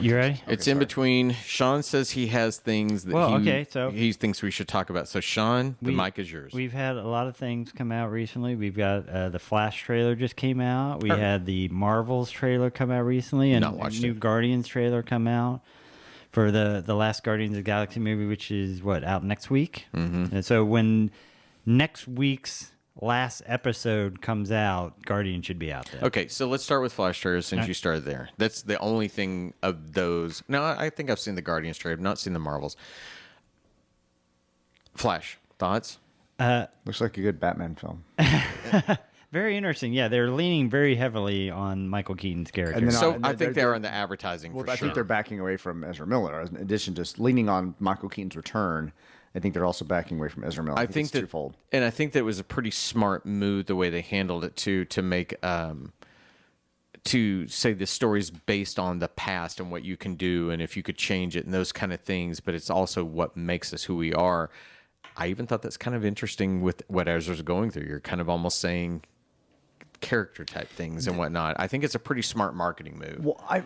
You ready? It's in between. Sean says he has things that he thinks we should talk about. So, Sean, the mic is yours. We've had a lot of things come out recently. We've got the Flash trailer just came out. We had the Marvels trailer come out recently, and a new Guardians trailer come out for the last Guardians of the Galaxy movie, which is out next week. Mm-hmm. And so when next week's last episode comes out, Guardian should be out there. Okay, so let's start with Flash trailers since you started there. That's the only thing of those. No, I think I've seen the Guardians trailer. I've not seen the Marvels. Flash, thoughts? Looks like a good Batman film. Very interesting. Yeah, they're leaning very heavily on Michael Keaton's character. And so I think they're on the advertising for sure. I think they're backing away from Ezra Miller. In addition to just leaning on Michael Keaton's return, I think they're also backing away from Ezra Miller. I think it's twofold. And I think that was a pretty smart move the way they handled it too, to make to say the story's based on the past and what you can do and if you could change it and those kind of things, but it's also what makes us who we are. I even thought that's kind of interesting with what Ezra's going through. You're kind of almost saying character type things and whatnot. I think it's a pretty smart marketing move. Well,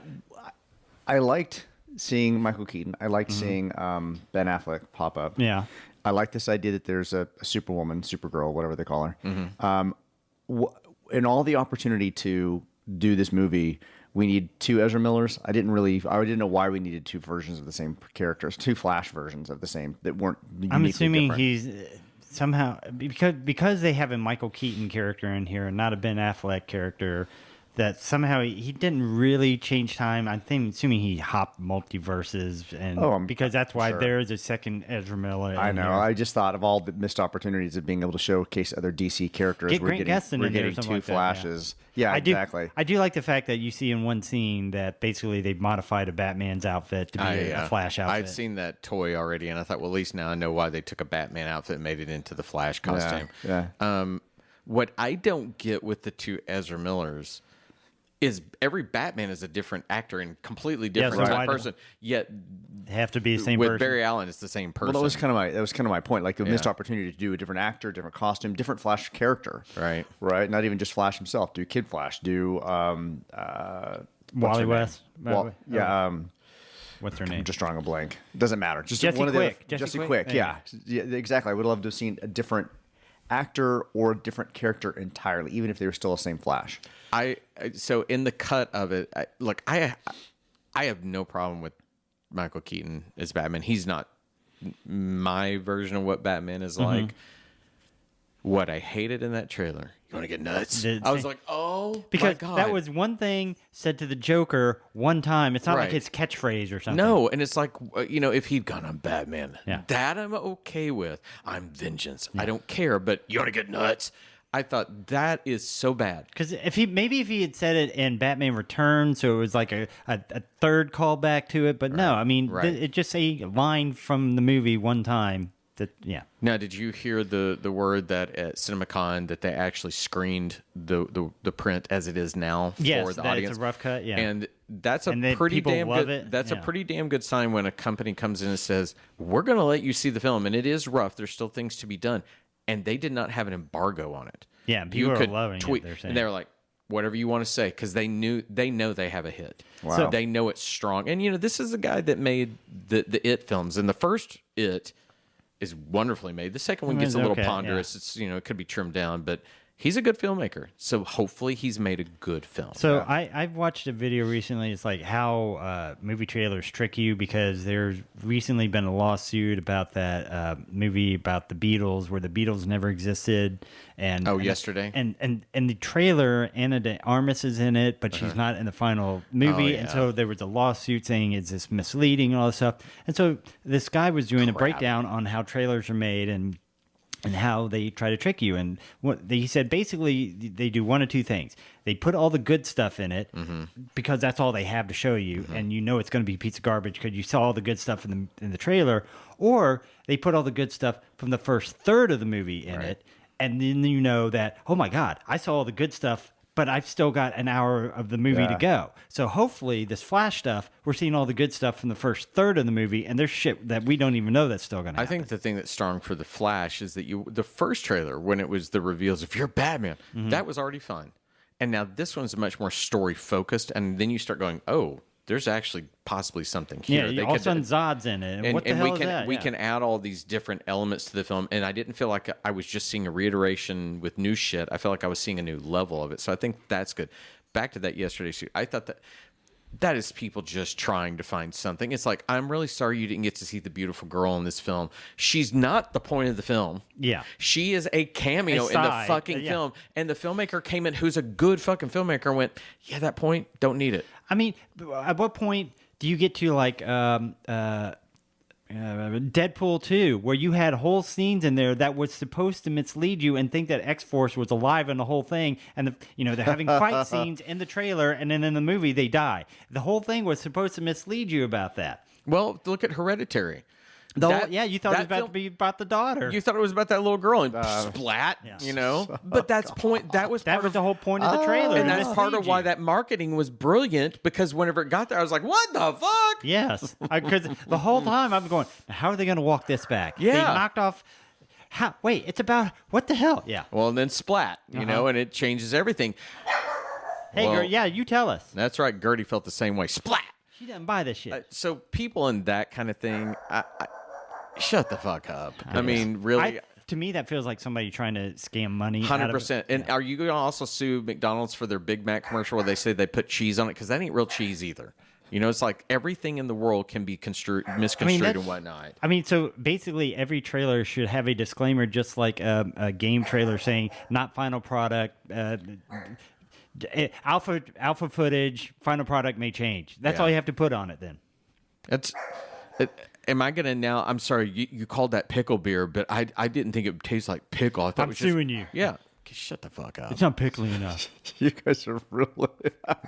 I liked seeing Michael Keaton. I liked seeing Ben Affleck pop up. Yeah. I like this idea that there's a Superwoman, Supergirl, whatever they call her. Mm-hmm. In all the opportunity to do this movie, we need two Ezra Millers. I didn't know why we needed two versions of the same characters, two Flash versions of the same that weren't uniquely I'm assuming different. He's somehow, because they have a Michael Keaton character in here and not a Ben Affleck character, that somehow he didn't really change time. Assuming he hopped multiverses, and because that's why there's a second Ezra Miller. I know. I just thought of all the missed opportunities of being able to showcase other DC characters. We're getting two like Flashes. Yeah, exactly. I do like the fact that you see in one scene that basically they've modified a Batman's outfit to be a Flash outfit. I'd seen that toy already, and I thought, well, at least now I know why they took a Batman outfit and made it into the Flash costume. Yeah. What I don't get with the two Ezra Millers is every Batman is a different actor and completely different type person. Yet they have to be the same with person. Barry Allen, it's the same person. Well, that was kind of my point. Like the missed opportunity to do a different actor, different costume, different Flash character. Right. Not even just Flash himself. Do Kid Flash. Do Wally West. What's her name? I'm just drawing a blank. Doesn't matter. Just Jesse one Quick. of the Jesse Quick. Yeah, exactly. I would love to have seen a different actor or a different character entirely, even if they were still the same Flash. So in the cut of it, I have no problem with Michael Keaton as Batman. He's not my version of what Batman is like. What I hated in that trailer, you want to get nuts? I was like, oh, because my God. That was one thing said to the Joker one time. It's not like his catchphrase or something. No, and it's like, if he'd gone on Batman, that I'm okay with. I'm vengeance. I don't care, but you want to get nuts? I thought that is so bad. Because if he had said it in Batman Returns, so it was like a third callback to it, but no, I mean, it just a line from the movie one time. Now, did you hear the word that at CinemaCon that they actually screened the print as it is now for the audience? It's a rough cut, and that's a pretty damn good. That's a pretty damn good sign when a company comes in and says, "We're going to let you see the film," and it is rough. There's still things to be done, and they did not have an embargo on it. Yeah, people are loving it. They're saying. And they were like, whatever you want to say, because they know they have a hit. Wow. So they know it's strong. And this is a guy that made the It films, and the first It is wonderfully made. The second one gets a little ponderous. It's it could be trimmed down, but he's a good filmmaker. So hopefully he's made a good film. So I've watched a video recently. It's like how movie trailers trick you, because there's recently been a lawsuit about that movie about the Beatles, where the Beatles never existed. And yesterday. And the trailer, Anna de Armas is in it, but she's not in the final movie. And so there was a lawsuit saying, is this misleading and all this stuff. And so this guy was doing a breakdown on how trailers are made and how they try to trick you. And he said basically they do one of two things. They put all the good stuff in it because that's all they have to show you, and it's going to be a piece of garbage because you saw all the good stuff in the trailer, or they put all the good stuff from the first third of the movie in it, and then that, oh my God, I saw all the good stuff, but I've still got an hour of the movie to go. So hopefully this Flash stuff, we're seeing all the good stuff from the first third of the movie, and there's shit that we don't even know that's still going to happen. I think the thing that's strong for the Flash is that the first trailer, when it was the reveals of you're Batman, that was already fun. And now this one's much more story focused, and then you start going, oh, there's actually possibly something here. Yeah, all of a sudden Zod's in it. And what the hell is that? We can add all these different elements to the film, and I didn't feel like I was just seeing a reiteration with new shit. I felt like I was seeing a new level of it. So I think that's good. Back to that yesterday shoot. I thought that is people just trying to find something. It's like, I'm really sorry you didn't get to see the beautiful girl in this film. She's not the point of the film. Yeah. She is a cameo in the fucking film. And the filmmaker came in, who's a good fucking filmmaker, and went, yeah, that point, don't need it. I mean, at what point do you get to like Deadpool 2, where you had whole scenes in there that was supposed to mislead you and think that X-Force was alive in the whole thing, and they're having fight scenes in the trailer, and then in the movie they die. The whole thing was supposed to mislead you about that. Well, look at Hereditary. You thought it was about to be about the daughter. You thought it was about that little girl, and splat, But that was the whole point of the trailer. And that's part of why that marketing was brilliant, because whenever it got there, I was like, what the fuck? Yes. Because the whole time I'm going, how are they going to walk this back? Yeah. They knocked off... Wait, it's about... What the hell? Yeah. Well, and then splat, and it changes everything. Hey, Gertie, you tell us. That's right. Gertie felt the same way. Splat! She didn't buy this shit. So people in that kind of thing... Shut the fuck up. I mean, really. To me, that feels like somebody trying to scam money. 100%. And are you going to also sue McDonald's for their Big Mac commercial where they say they put cheese on it? Because that ain't real cheese either. It's like everything in the world can be misconstrued and whatnot. I mean, so basically every trailer should have a disclaimer, just like a game trailer saying, not final product, alpha footage, final product may change. That's all you have to put on it then. Am I going to now? I'm sorry, you called that pickle beer, but I didn't think it would taste like pickle. I thought I'm suing you. Yeah. Shut the fuck up. It's not pickly enough. You guys are really...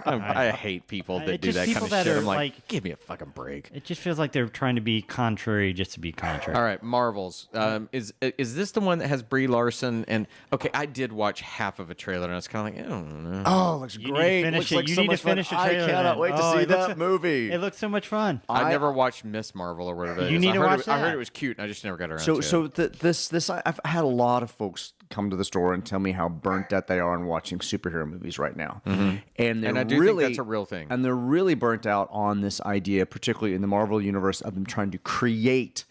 I hate people that do that kind of shit. I'm like, give me a fucking break. It just feels like they're trying to be contrary just to be contrary. All right, Marvels. Is this the one that has Brie Larson? And okay, I did watch half of a trailer, and I was kind of like, I don't know. Oh, looks great. You need to finish the trailer. I cannot wait to see that movie. It looks so much fun. I never watched Miss Marvel or whatever. You need to watch that. I heard it was cute, and I just never got around to it. So I've had a lot of folks come to the store and tell me how burnt out they are on watching superhero movies right now. Mm-hmm. And I do think that's a real thing. And they're really burnt out on this idea, particularly in the Marvel universe, of them trying to create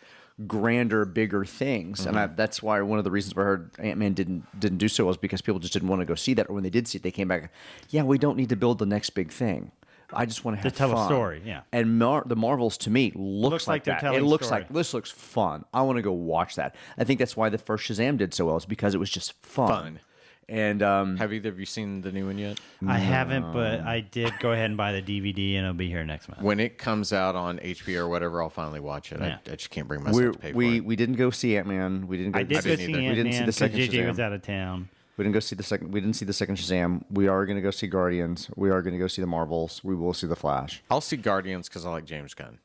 grander, bigger things. Mm-hmm. And that's why one of the reasons why I heard Ant-Man didn't do so well is because people just didn't want to go see that. Or when they did see it, they came back, yeah, we don't need to build the next big thing. I just want to have tell fun. a story, yeah. And the Marvels to me looks like they're that. telling It looks story. like this looks fun. I want to go watch that. I think that's why the first Shazam did so well. Is because it was just fun. And have either of you seen the new one yet? I haven't, but I did go ahead and buy the DVD, and it'll be here next month. When it comes out on HBO or whatever, I'll finally watch it. Yeah. I just can't bring myself to pay for it. We didn't go see Ant-Man. We didn't go. I did go see Ant-Man. We didn't see the second JJ Shazam. was out of town. We didn't go see the second. We didn't see the second Shazam. We are going to go see Guardians. We are going to go see the Marvels. We will see the Flash. I'll see Guardians because I like James Gunn.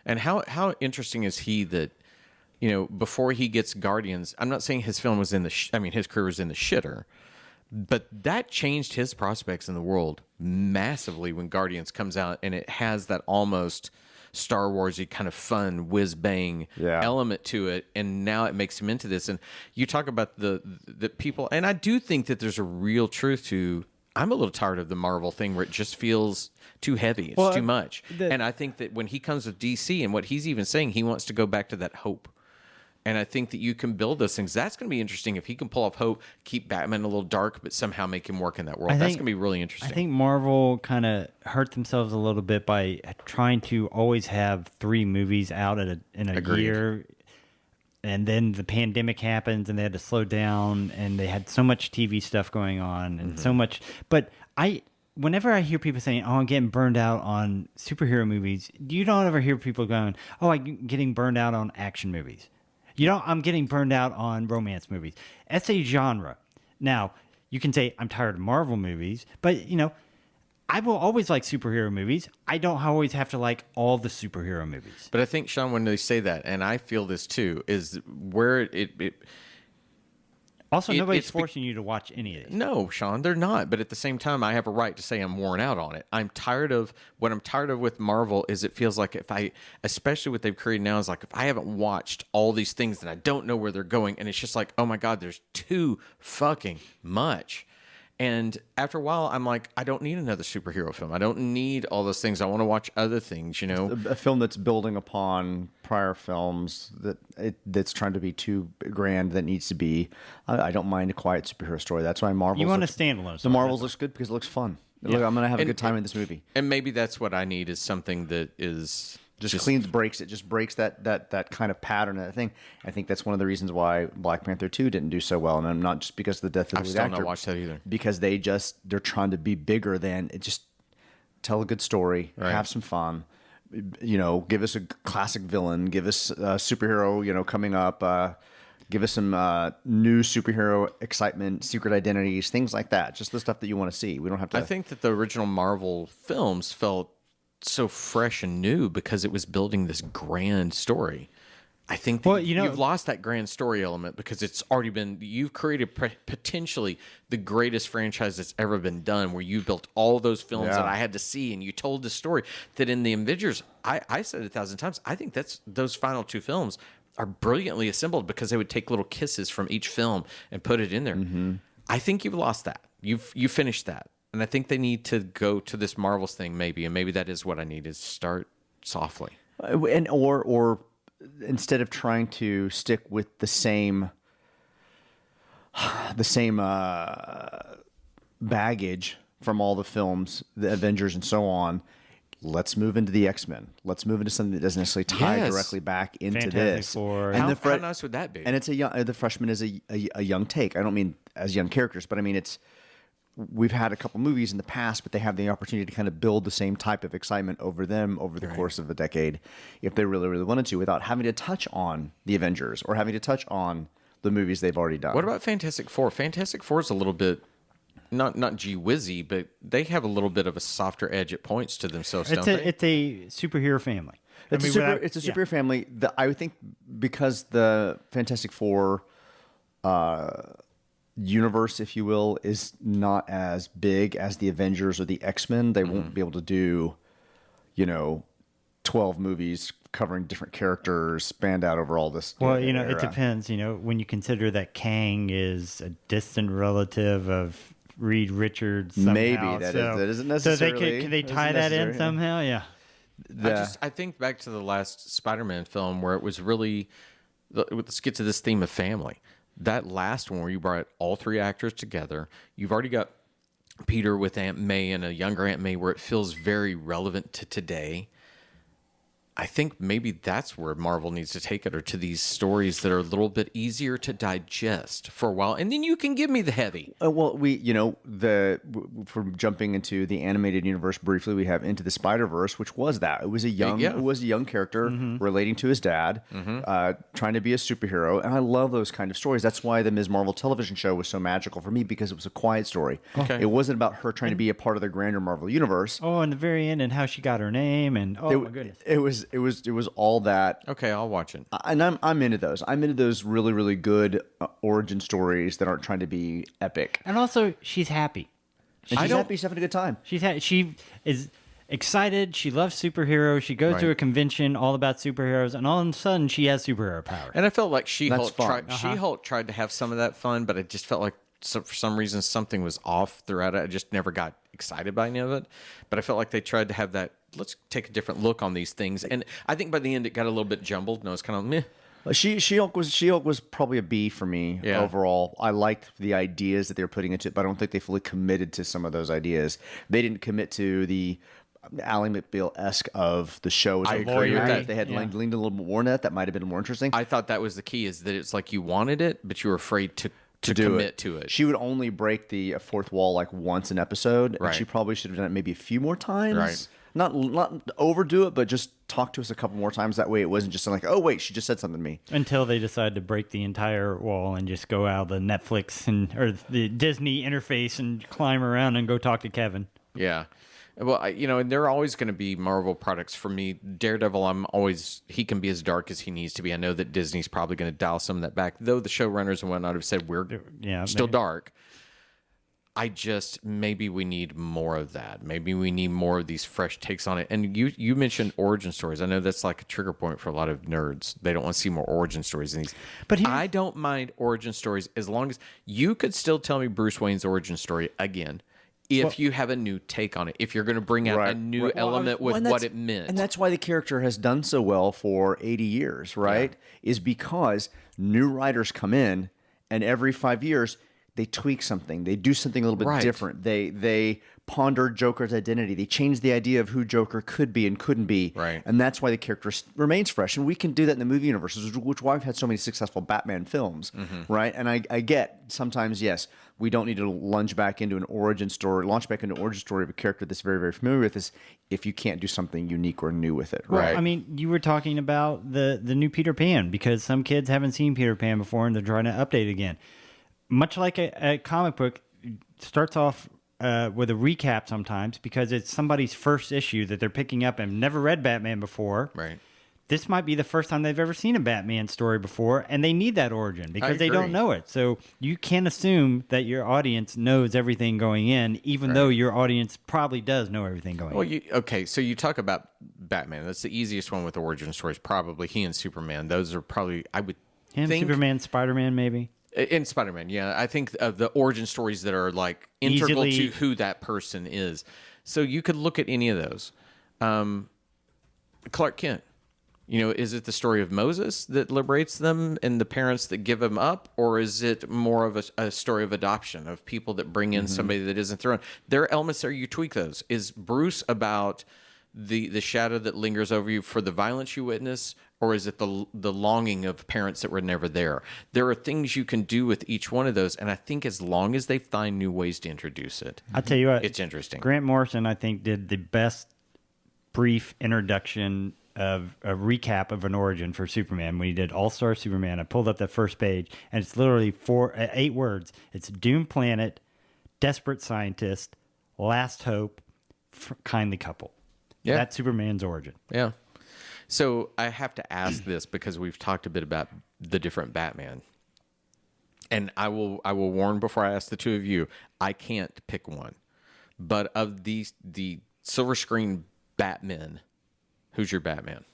And how interesting is he that, before he gets Guardians, I'm not saying his film was in his career was in the shitter, but that changed his prospects in the world massively when Guardians comes out, and it has that almost Star Warsy kind of fun whiz bang element to it, and now it makes him into this. And you talk about the people, and I do think that there's a real truth to. I'm a little tired of the Marvel thing where it just feels too heavy. It's too much. And I think that when he comes with DC and what he's even saying, he wants to go back to that hope. And I think that you can build those things. That's going to be interesting if he can pull off hope, keep Batman a little dark, but somehow make him work in that world. That's going to be really interesting. I think Marvel kind of hurt themselves a little bit by trying to always have 3 movies out in a year. And then the pandemic happens, and they had to slow down, and they had so much TV stuff going on, and so much. But whenever I hear people saying, "Oh, I'm getting burned out on superhero movies," you don't ever hear people going, "Oh, I'm getting burned out on action movies." I'm getting burned out on romance movies. It's a genre. Now, you can say, I'm tired of Marvel movies, but, I will always like superhero movies. I don't always have to like all the superhero movies. But I think, Sean, when they say that, and I feel this too, is where it also, nobody's forcing you to watch any of these. No, Sean, they're not. But at the same time, I have a right to say I'm worn out on it. What I'm tired of with Marvel is it feels like especially what they've created now, is like if I haven't watched all these things, then I don't know where they're going. And it's just like, oh my God, there's too fucking much. And after a while, I'm like, I don't need another superhero film. I don't need all those things. I want to watch other things, you know? A film that's building upon prior films that's trying to be too grand that needs to be. I don't mind a quiet superhero story. That's why Marvel. You want a standalone. The Marvels looks good because it looks fun. Look, I'm gonna have a good time in this movie. And maybe that's what I need is something that is just breaks that kind of pattern. I think that's one of the reasons why Black Panther 2 didn't do so well, and I'm not just because of the death of the lead actor. I've still not watched that either. Because they're trying to be bigger than it. Just tell a good story, have some fun. You know, give us a classic villain, give us a superhero. You know, coming up. Give us some new superhero excitement, secret identities, things like that. Just the stuff that you want to see. We don't have to. I think that the original Marvel films felt so fresh and new because it was building this grand story. I think that you've lost that grand story element because it's already been, you've created potentially the greatest franchise that's ever been done, where you built all those films that I had to see, and you told the story that in the Avengers, I said it 1,000 times, I think those final 2 films are brilliantly assembled because they would take little kisses from each film and put it in there. Mm-hmm. I think you've lost that. You finished that. And I think they need to go to this Marvels thing maybe, and maybe that is what I need, is start softly. And or instead of trying to stick with the same baggage from all the films, the Avengers and so on, let's move into the X-Men. Let's move into something that doesn't necessarily tie directly back into Fantastic this. Four. And how nice would that be? And it's the Freshman is a young take. I don't mean as young characters, but I mean we've had a couple movies in the past, but they have the opportunity to kind of build the same type of excitement over them over the course of a decade, if they really, really wanted to, without having to touch on the Avengers or having to touch on the movies they've already done. What about Fantastic Four? Fantastic Four is a little bit not gee whizzy, but they have a little bit of a softer edge at points to themselves. It's a superhero family. It's a superhero family. I would think because the Fantastic Four universe, if you will, is not as big as the Avengers or the X-Men. They won't be able to do, 12 movies covering different characters spanned out over all this. Well, it depends. When you consider that Kang is a distant relative of Reed Richards, somehow. Maybe that isn't necessarily. So can they tie that in somehow? Yeah. I think back to the last Spider-Man film where it was really, let's get to this theme of family. That last one where you brought all 3 actors together, you've already got Peter with Aunt May and a younger Aunt May, where it feels very relevant to today. I think maybe that's where Marvel needs to take it, or to these stories that are a little bit easier to digest for a while, and then you can give me the heavy. Well, from jumping into the animated universe briefly, we have Into the Spider-Verse, which was that. It was a young character relating to his dad, trying to be a superhero, and I love those kind of stories. That's why the Ms. Marvel television show was so magical for me, because it was a quiet story. Okay. It wasn't about her trying to be a part of the grander Marvel universe. Oh, and the very end, and how she got her name, and my goodness, it was all that. Okay, I'll watch it. And I'm into those. I'm into those really, really good origin stories that aren't trying to be epic. And also, she's happy. And she's happy. She's having a good time. She is excited. She loves superheroes. She goes to a convention all about superheroes, and all of a sudden, she has superhero powers. And I felt like She-Hulk tried to have some of that fun, but I just felt like for some reason something was off throughout it. I just never got excited by any of it. But I felt like they tried to have that, let's take a different look on these things. And I think by the end it got a little bit jumbled, and I was kind of meh. She-Hulk was probably a B for me overall. I liked the ideas that they were putting into it, but I don't think they fully committed to some of those ideas. They didn't commit to the Ally McBeal-esque of the show. I agree with that. If they had leaned a little bit more on that might have been more interesting. I thought that was the key, is that it's like you wanted it, but you were afraid to commit to it. She would only break the fourth wall like once an episode, right. And she probably should have done it maybe a few more times. Right. Not overdo it, but just talk to us a couple more times. That way it wasn't just like, oh, wait, she just said something to me. Until they decide to break the entire wall and just go out the Netflix or the Disney interface and climb around and go talk to Kevin. Yeah. Well, and there are always going to be Marvel products. For me, Daredevil, he can be as dark as he needs to be. I know that Disney's probably going to dial some of that back, though the showrunners and whatnot have said we're still dark. maybe we need more of that. Maybe we need more of these fresh takes on it. And you mentioned origin stories. I know that's like a trigger point for a lot of nerds. They don't want to see more origin stories in these. But I don't mind origin stories as long as you could still tell me Bruce Wayne's origin story again. If you have a new take on it, if you're going to bring out a new element with what it meant. And that's why the character has done so well for 80 years, right? Yeah. Is because new writers come in and every 5 years they tweak something. They do something a little bit different. They ponder Joker's identity. They change the idea of who Joker could be and couldn't be. Right. And that's why the character remains fresh. And we can do that in the movie universe, which why we've had so many successful Batman films, right? And I get sometimes, yes, we don't need to launch back into an origin story of a character that's very, very familiar with us if you can't do something unique or new with it, right? Well, I mean, you were talking about the new Peter Pan because some kids haven't seen Peter Pan before and they're trying to update it again. Much like a comic book starts off with a recap sometimes because it's somebody's first issue that they're picking up and never read Batman before. Right. This might be the first time they've ever seen a Batman story before, and they need that origin because they don't know it. So you can't assume that your audience knows everything going in, even though your audience probably does know everything going in. Okay, so you talk about Batman. That's the easiest one with origin stories, probably. He and Superman. Those are probably, I would think... Superman, Spider-Man, maybe? In Spider-Man, yeah. I think of the origin stories that are like integral to who that person is. So you could look at any of those. Clark Kent. Is it the story of Moses that liberates them and the parents that give him up? Or is it more of a story of adoption, of people that bring in somebody that isn't thrown? There are elements there, you tweak those. Is Bruce about the shadow that lingers over you for the violence you witness? Or is it the longing of parents that were never there? There are things you can do with each one of those, and I think as long as they find new ways to introduce it, I'll tell you what, it's interesting. Grant Morrison, I think, did the best brief introduction of a recap of an origin for Superman when he did All-Star Superman. I pulled up that first page, and it's literally 8 words. It's Doom Planet, Desperate Scientist, Last Hope, Kindly Couple. Yeah. That's Superman's origin. Yeah. So I have to ask this because we've talked a bit about the different Batman. And I will warn before I ask the two of you, I can't pick one. But of the silver screen Batmen, who's your Batman?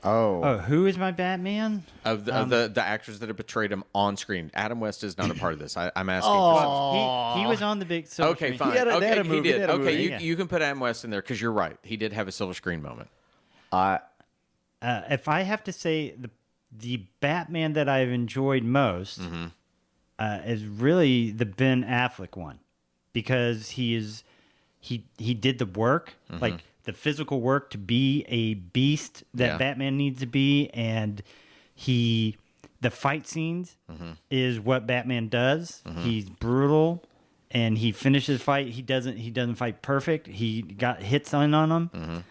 Oh, who is my Batman? Of the actors that have portrayed him on screen. Adam West is not a part of this. I'm asking. He was on the big silver okay, screen. fine. He had a movie. He did. Okay, movie. you can put Adam West in there because you're right. He did have a silver screen moment. If I have to say the Batman that I've enjoyed most is really the Ben Affleck one because he did the work, like the physical work to be a beast that Batman needs to be, and the fight scenes is what Batman does. He's brutal and he finishes fight. He doesn't fight perfect. He got hits on him.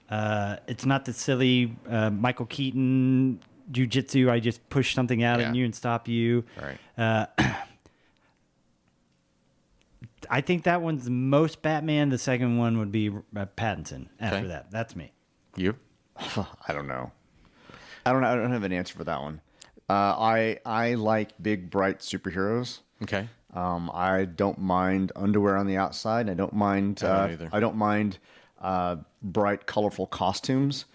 It's not the silly Michael Keaton jujitsu. I just push something out at you and stop you. Right. I think that one's the most Batman. The second one would be Pattinson. After that, that's me. You? I don't know. I don't have an answer for that one. I like big, bright superheroes. Okay. I don't mind underwear on the outside. I don't mind. I don't mind bright, colorful costumes.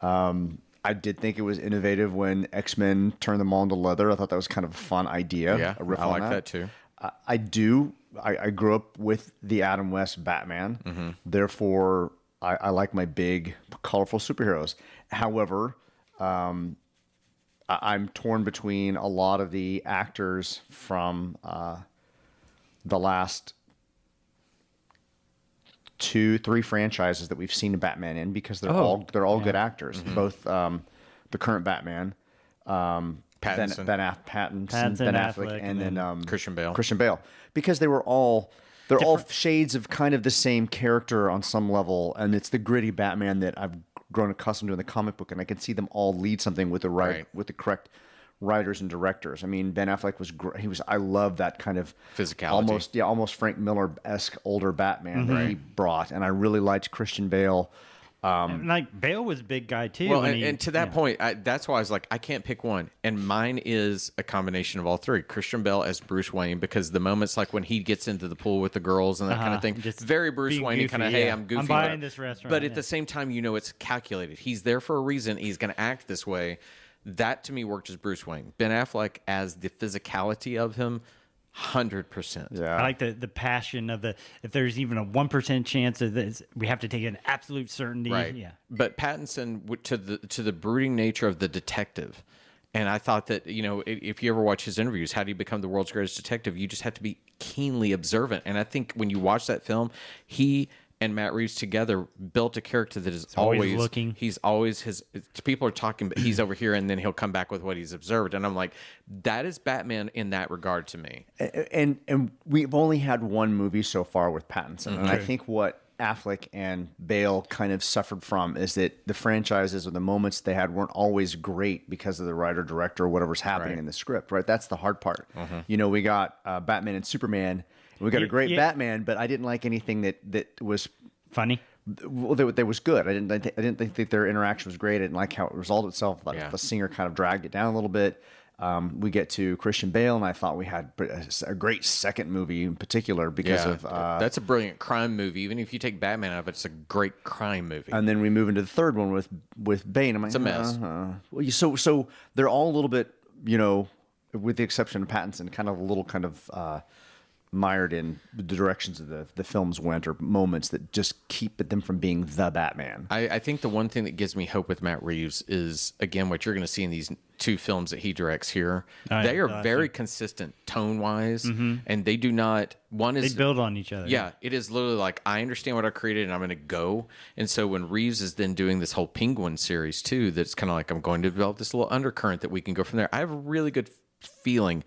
I did think it was innovative when X-Men turned them all into leather. I thought that was kind of a fun idea. Yeah, I like that too. I do. I grew up with the Adam West Batman. Therefore, I like my big, colorful superheroes. However, I'm torn between a lot of the actors from the last 2-3 franchises that we've seen Batman in because they're all good actors. Both the current Batman, Pattinson. Ben Affleck, and then Christian Bale. Because they're all shades of kind of the same character on some level, and it's the gritty Batman that I've grown accustomed to in the comic book, and I can see them all lead something with with the correct writers and directors. I mean, Ben Affleck was great. I love that kind of physicality, almost Frank Miller-esque older Batman that he brought, and I really liked Christian Bale And, like Bale was a big guy too. Well, when and to that point, that's why I was like, I can't pick one. And mine is a combination of all three. Christian Bale as Bruce Wayne, because the moments like when he gets into the pool with the girls and that kind of thing, just very Bruce Wayne, kind of, hey, I'm goofy. I'm buying this restaurant. But at the same time, it's calculated. He's there for a reason. He's going to act this way. That to me worked as Bruce Wayne. Ben Affleck as the physicality of him, 100%. Yeah. I like the passion of if there's even a 1% chance of this, we have to take an absolute certainty. Right. Yeah. But Pattinson to the brooding nature of the detective. And I thought that, if you ever watch his interviews, how do you become the world's greatest detective? You just have to be keenly observant. And I think when you watch that film, he and Matt Reeves together built a character that is always looking. He's always people are talking, but he's over here, and then he'll come back with what he's observed. And I'm like, that is Batman in that regard to me. And we've only had one movie so far with Pattinson, and I think what Affleck and Bale kind of suffered from is that the franchises or the moments they had weren't always great because of the writer, director, or whatever's happening in the script, right? That's the hard part. We got Batman and Superman. We got a great Batman, but I didn't like anything that was funny. Well, that was good. I didn't think that their interaction was great. I didn't like how it resolved itself. The singer kind of dragged it down a little bit. We get to Christian Bale, and I thought we had a great second movie in particular because of that's a brilliant crime movie. Even if you take Batman out of it, it's a great crime movie. And then we move into the third one with Bane. I'm like, it's a mess. Well, so they're all a little bit, with the exception of Pattinson, kind of mired in the directions of the films went, or moments that just keep them from being the Batman. I think the one thing that gives me hope with Matt Reeves is, again, what you're going to see in these two films that he directs here. They are very consistent tone-wise, and they do not... They build on each other. Yeah, it is literally like, I understand what I created, and I'm going to go. And so when Reeves is then doing this whole Penguin series, too, that's kind of like, I'm going to develop this little undercurrent that we can go from there. I have a really good feeling.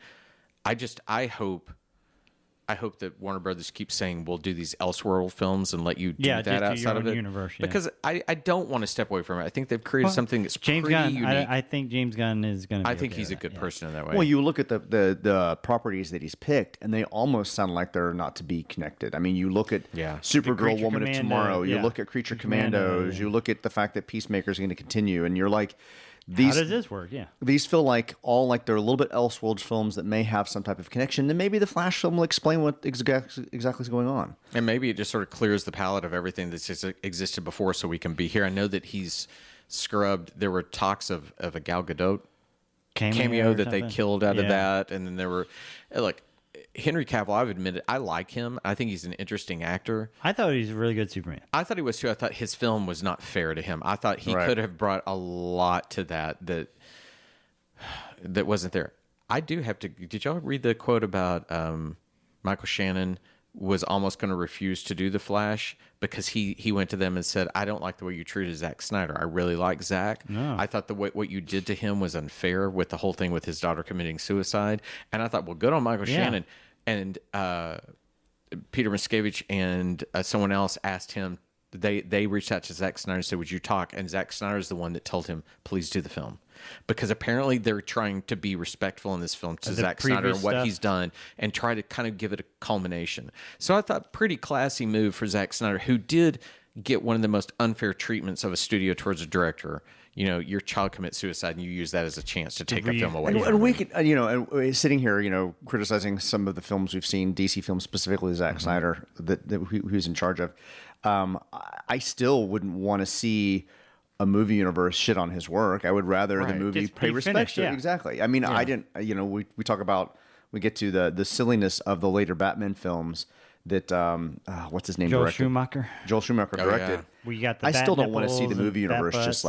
I hope that Warner Brothers keeps saying we'll do these Elseworld films and let you do that outside of it. Universe, because I don't want to step away from it. I think they've created something that's James pretty Gunn, unique. I think James Gunn is going to. I think he's a good person in that way. Well, you look at the properties that he's picked, and they almost sound like they're not to be connected. I mean, you look at Supergirl, Woman of Tomorrow. You look at Creature Commandos. You look at the fact that Peacemaker is going to continue, and you're like, how does this work? Yeah, these feel like they're a little bit Elseworlds films that may have some type of connection. Then maybe the Flash film will explain what exactly is going on, and maybe it just sort of clears the palette of everything that's just existed before, so we can be here. I know that he's scrubbed. There were talks of a Gal Gadot cameo that they killed out of that, and then there were Henry Cavill. I've admitted I like him. I think he's an interesting actor. I thought he was a really good Superman. I thought he was too. I thought his film was not fair to him. I thought he could have brought a lot to that wasn't there. I do have to. Did y'all read the quote about Michael Shannon was almost going to refuse to do The Flash because he went to them and said, I don't like the way you treated Zack Snyder. I really like Zack. No. I thought what you did to him was unfair with the whole thing with his daughter committing suicide. And I thought, well, good on Michael Shannon. And Peter Miscavige and someone else asked him, they reached out to Zack Snyder and said, would you talk? And Zack Snyder is the one that told him, please do the film. Because apparently they're trying to be respectful in this film to Zack Snyder and what he's done and try to kind of give it a culmination. So I thought pretty classy move for Zack Snyder, who did get one of the most unfair treatments of a studio towards a director. Your child commits suicide and you use that as a chance to take a film away from and we could, and sitting here, criticizing some of the films we've seen, DC films, specifically Zack Snyder, who's in charge of. I still wouldn't want to see a movie universe shit on his work. I would rather the movie pay respect to it. Exactly. I mean, I didn't, we talk about, we get to the silliness of the later Batman films that, what's his name? Joel Schumacher directed. We got the I still don't want to see the movie universe just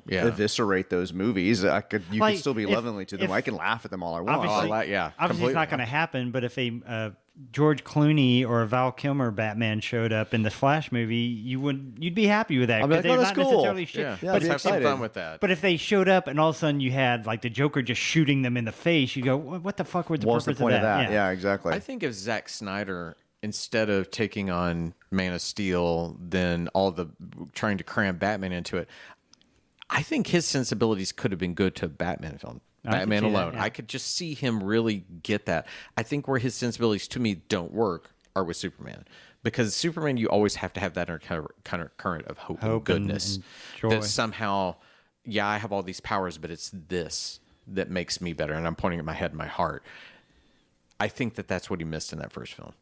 eviscerate those movies. You could still be lovingly to them. I can laugh at them all I want. Obviously it's not going to happen, but if a George Clooney or a Val Kilmer Batman showed up in the Flash movie, you'd be happy with that. I'd be like, they're that's not cool. necessarily shit. Yeah, but have some fun with that. But if they showed up and all of a sudden you had like the Joker just shooting them in the face, you go, what the fuck was the purpose of that? Yeah, exactly. I think if Zack Snyder, instead of taking on Man of Steel, then trying to cram Batman into it, I think his sensibilities could have been good to a Batman film. Batman alone. I could just see him really get that. I think where his sensibilities to me don't work, are with Superman. Because Superman, you always have to have that current of hope and goodness. and joy. That somehow, yeah, I have all these powers, but it's this that makes me better. And I'm pointing at my head and my heart. I think that's what he missed in that first film.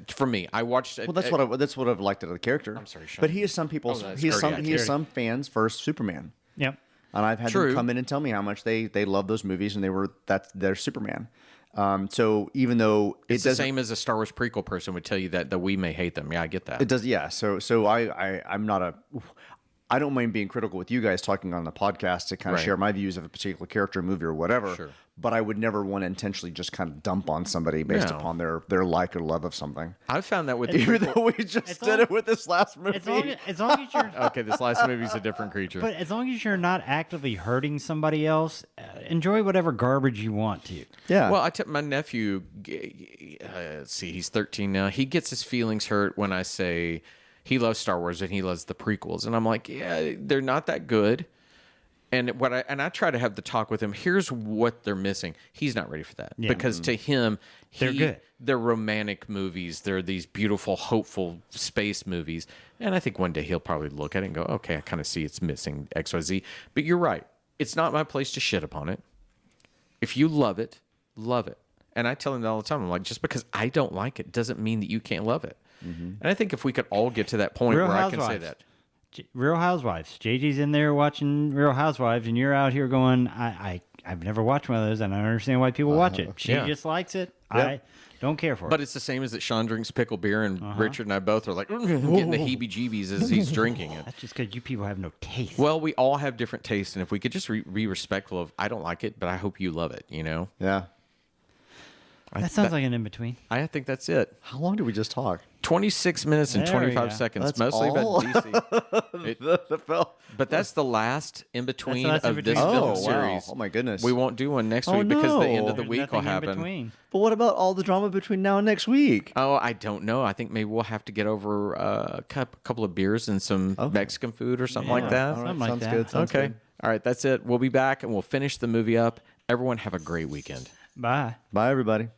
For me, I watched. Well, that's what I've liked out of the character. I'm sorry, Sean. But he is some people's. He is some fans' first Superman. Yep. And I've had them come in and tell me how much they love those movies, and that's their Superman. So even though it's the same as a Star Wars prequel person would tell you that we may hate them. Yeah, I get that. It does. Yeah. So I'm not I don't mind being critical with you guys talking on the podcast to kind of share my views of a particular character, movie, or whatever. Sure. But I would never want to intentionally just kind of dump on somebody based upon their like or love of something. I've found that with Even though we just did it with this last movie. As long as you're okay, this last movie's a different creature. But as long as you're not actively hurting somebody else, enjoy whatever garbage you want to. Yeah. Well, I took my nephew. Let's see, he's 13 now. He gets his feelings hurt when I say he loves Star Wars and he loves the prequels, and I'm like, yeah, they're not that good. And I try to have the talk with him. Here's what they're missing. He's not ready for that because to him, they're good. They're romantic movies. They're these beautiful, hopeful space movies. And I think one day he'll probably look at it and go, okay, I kind of see it's missing X, Y, Z. But you're right. It's not my place to shit upon it. If you love it, love it. And I tell him that all the time. I'm like, just because I don't like it doesn't mean that you can't love it. Mm-hmm. And I think if we could all get to that point where I can say that. Real Housewives. JG's in there watching Real Housewives, and you're out here going, I've never watched one of those, and I don't understand why people watch it. She just likes it. Yep. I don't care for it. But it's the same as that Sean drinks pickle beer, and Richard and I both are like getting the heebie-jeebies as he's drinking it. That's just because you people have no taste. Well, we all have different tastes, and if we could just be respectful of, I don't like it, but I hope you love it, you know? Yeah. That sounds like an in-between. I think that's it. How long did we just talk? 26 minutes and 25 seconds. That's mostly all? about DC. But that's the last in-between of this film series. Oh, my goodness. We won't do one next week because the end of the There's week will nothing in happen. between. But what about all the drama between now and next week? Oh, I don't know. I think maybe we'll have to get over a couple of beers and some Mexican food or something like that. All right, Something like sounds that. good. Sounds Okay. good. All right, that's it. We'll be back and we'll finish the movie up. Everyone have a great weekend. Bye. Bye, everybody.